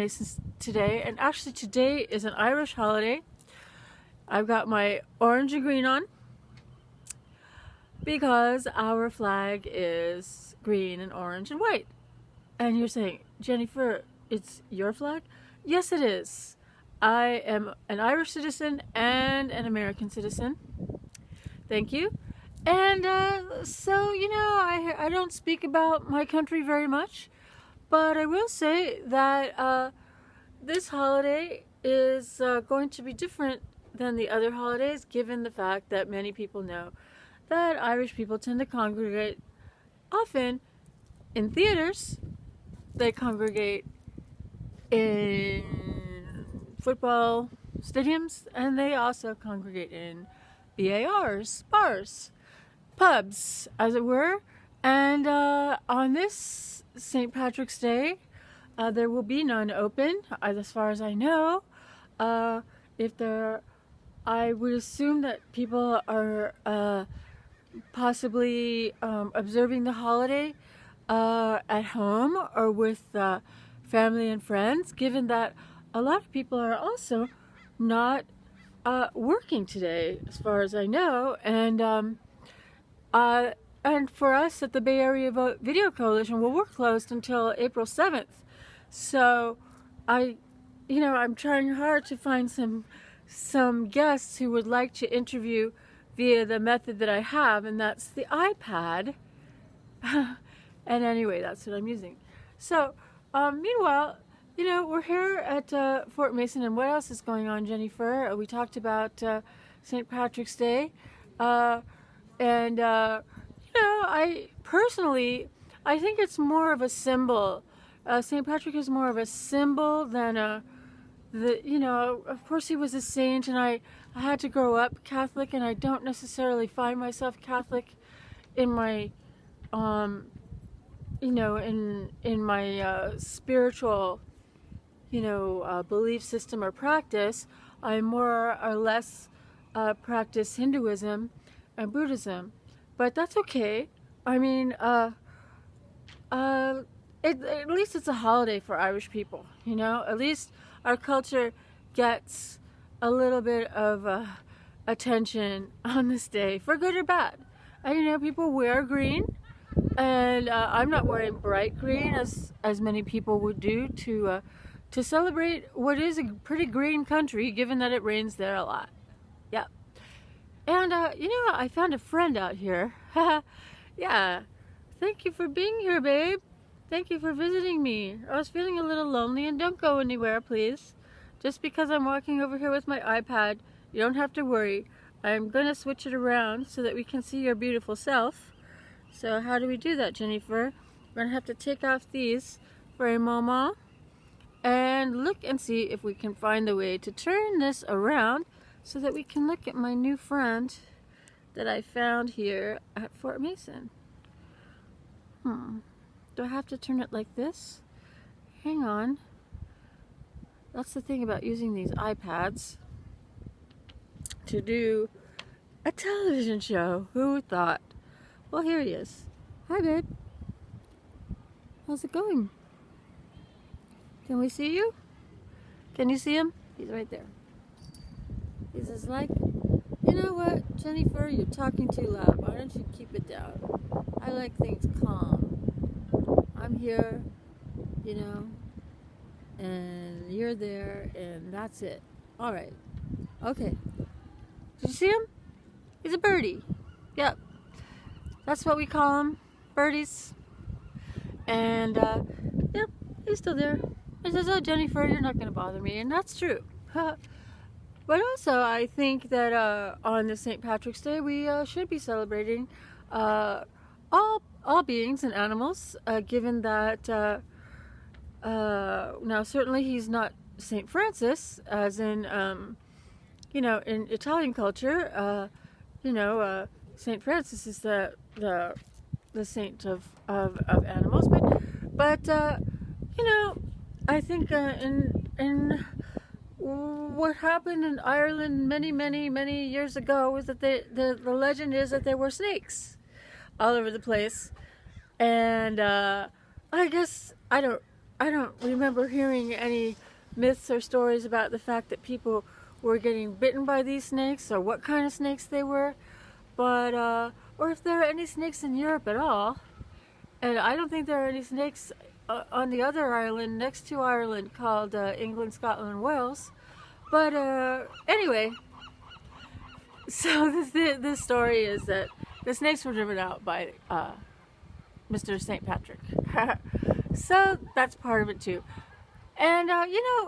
Today, and actually today is an Irish holiday. I've got my orange and green on because our flag is green and orange and white. And you're saying, Jennifer, it's your flag? Yes, it is. I am an Irish citizen and an American citizen. Thank you. And so, I don't speak about my country very much, but I will say that this holiday is going to be different than the other holidays, given the fact that many people know that Irish people tend to congregate often in theaters. They congregate in football stadiums, and they also congregate in BARs, bars, pubs, as it were. And on this St. Patrick's Day, there will be none open, as far as I know. I would assume that people are possibly observing the holiday at home or with family and friends, given that a lot of people are also not working today, as far as I know. And for us at the Bay Area Video Coalition, we're closed until April 7th. So I'm trying hard to find some guests who would like to interview via the method that I have, and that's the iPad. And anyway, that's what I'm using. So, meanwhile, we're here at Fort Mason, and what else is going on, Jennifer? We talked about St. Patrick's Day, I personally, I think it's more of a symbol. St. Patrick is more of a symbol than of course he was a saint, and I had to grow up Catholic, and I don't necessarily find myself Catholic in my, in my spiritual, belief system or practice. I more or less practice Hinduism and Buddhism, but that's okay. I mean, at least it's a holiday for Irish people, At least our culture gets a little bit of attention on this day, for good or bad. And people wear green, and I'm not wearing bright green as many people would do to celebrate what is a pretty green country, given that it rains there a lot. Yeah. And I found a friend out here. Yeah. Thank you for being here, babe. Thank you for visiting me. I was feeling a little lonely, and don't go anywhere, please. Just because I'm walking over here with my iPad, you don't have to worry. I'm going to switch it around so that we can see your beautiful self. So how do we do that, Jennifer? We're going to have to take off these for a moment and look and see if we can find a way to turn this around so that we can look at my new friend that I found here at Fort Mason. Do I have to turn it like this? Hang on. That's the thing about using these iPads to do a television show. Who thought? Well, here he is. Hi, babe. How's it going? Can we see you? Can you see him? He's right there. He's just like, you know what, Jennifer, you're talking too loud. Why don't you keep it down? I like things calm. I'm here, and you're there, and that's it. All right. Okay. Did you see him? He's a birdie. Yep. That's what we call them, birdies. And, yep, he's still there. He says, oh, Jennifer, you're not going to bother me. And that's true. But also, I think that on the St. Patrick's Day, we should be celebrating all beings and animals, given that now certainly he's not St. Francis, as in in Italian culture, St. Francis is the saint of animals, but I think in what happened in Ireland many years ago was that the legend is that there were snakes all over the place, and I guess I don't I don't remember hearing any myths or stories about the fact that people were getting bitten by these snakes or what kind of snakes they were, but or if there are any snakes in Europe at all. And I don't think there are any snakes on the other island next to Ireland called England, Scotland, and Wales. But anyway, so this story is that the snakes were driven out by Mr. St. Patrick. So that's part of it too. And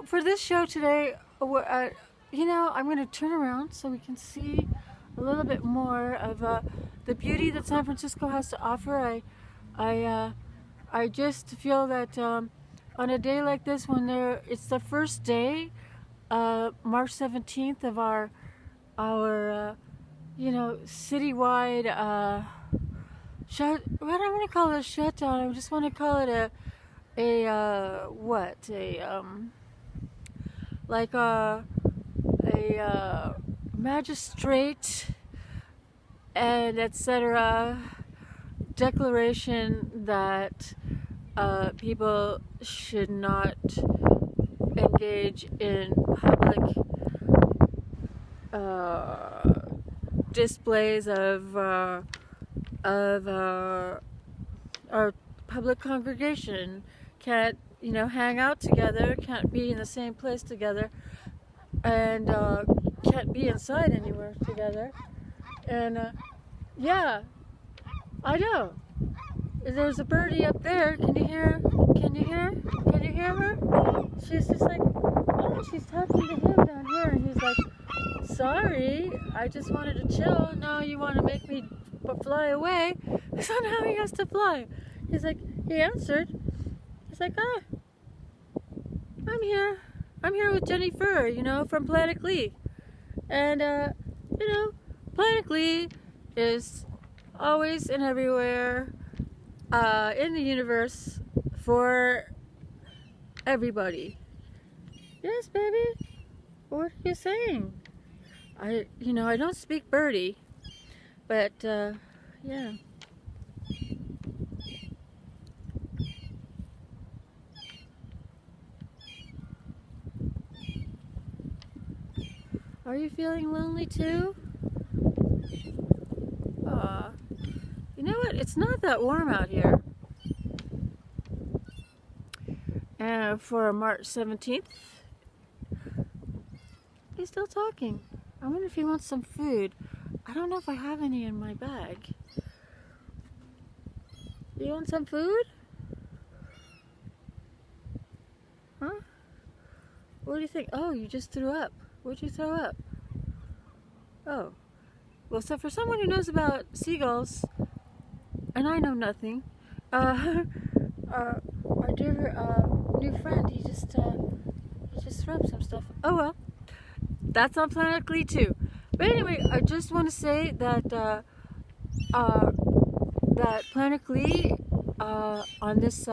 for this show today, I'm going to turn around so we can see a little bit more of the beauty that San Francisco has to offer. I just feel that on a day like this, when it's the first day, March 17th of our citywide I don't want to call it a shutdown. I just want to call it a magistrate and etc. declaration that people should not engage in public displays of our public congregation. Can't hang out together, can't be in the same place together, and can't be inside anywhere together. And yeah, I know. There's a birdie up there. Can you hear? Can you hear her? She's just like, oh, she's talking to him down here, and he's like, sorry, I just wanted to chill. Now you want to make me fly away? So now he has to fly. He's like, he answered. He's like, I'm here. I'm here with Jennifer, from Planet Glee. And, Planet Glee is always and everywhere in the universe for everybody. Yes, baby. What are you saying? I don't speak birdie, but yeah. Are you feeling lonely too? You know what? It's not that warm out here. For March 17th, he's still talking. I wonder if he wants some food. I don't know if I have any in my bag. You want some food? Huh? What do you think? Oh, you just threw up. What'd you throw up? Oh. Well, so for someone who knows about seagulls, and I know nothing, our dear new friend, he just threw up some stuff. Oh well, that's on Planet Glee too. But anyway, I just want to say that that Planet Glee on this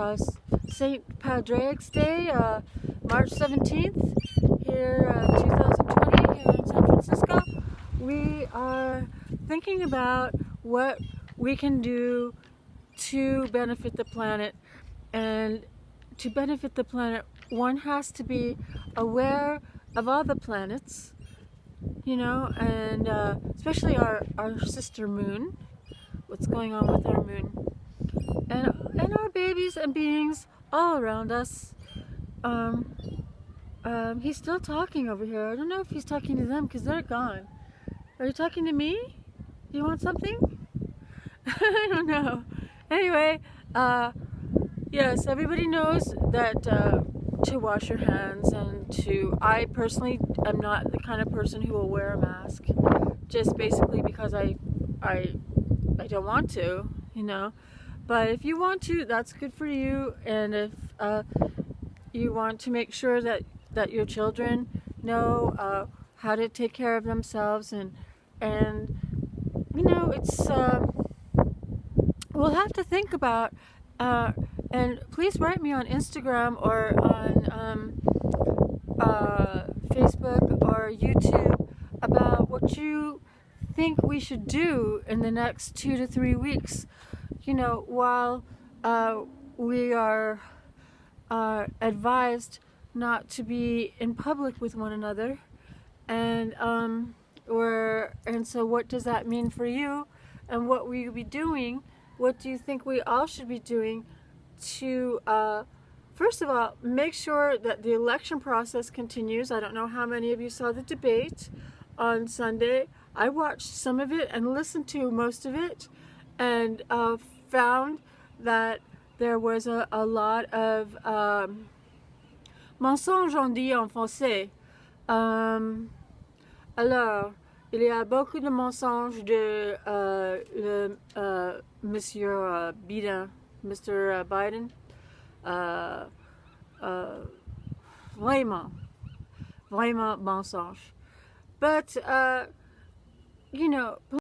St.Patrick'sDay, Day, March 17th, here 2020 here in San Francisco, we are thinking about what we can do to benefit the planet. And to benefit the planet, one has to be aware of all the planets, and especially our sister moon, what's going on with our moon, and our babies and beings all around us. He's still talking over here. I don't know if he's talking to them because they're gone. Are you talking to me? Do you want something? I don't know. Anyway, yes, everybody knows that to wash your hands, and I personally am not the kind of person who will wear a mask, just basically because I don't want to, But if you want to, that's good for you. And if you want to make sure that your children know how to take care of themselves, and it's we'll have to think about. And please write me on Instagram or on Facebook or YouTube about what you think we should do in the next 2 to 3 weeks, while we are are advised not to be in public with one another, and so what does that mean for you, and what will you be doing? What do you think we all should be doing to first of all make sure that the election process continues? I don't know how many of you saw the debate on Sunday. I watched some of it and listened to most of it, and found that there was a lot of mensonges, on dit en français. Alors, il y a beaucoup de mensonges de Monsieur Biden, Mr. Biden. Vraiment, vraiment mensonge. But, you know,